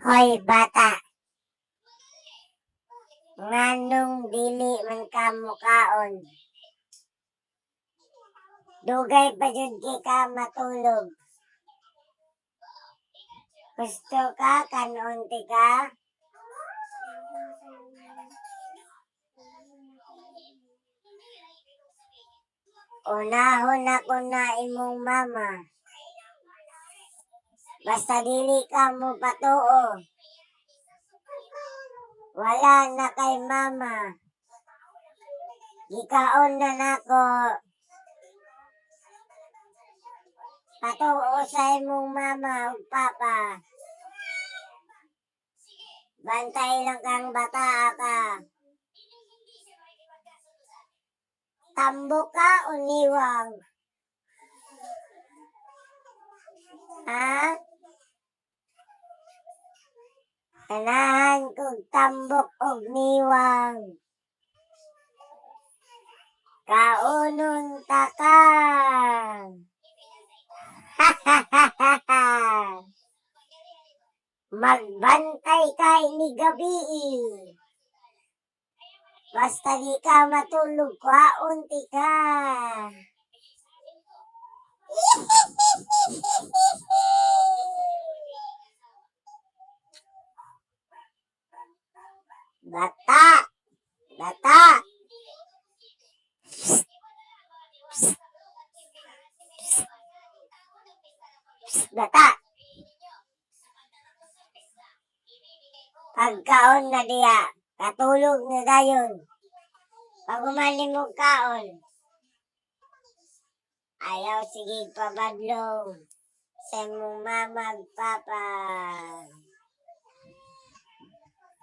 Hoy bata, nganong dili man ka mukaon? Dugay pa jud ka matulog. Gusto ka kanunti ka? Unahon ako na imong mama. Basta dili ka mo patuo. Wala na kay mama. Gikaon na nako. Patuo sa imong mama ug papa. Bantay lang kang bata ka. Tambok ka o niwang? Ha? Ganahan kog tambok og niwang. Kaunon ta ka. Magbantay ka ini gabi. Basta di ka matulog, kaunti ka. Bata! Bata! Bata! Pagkaon na diya, katulog na dayon. Pag umalimog kaon. Ayaw sige pabadlong sa mong mama ug papa.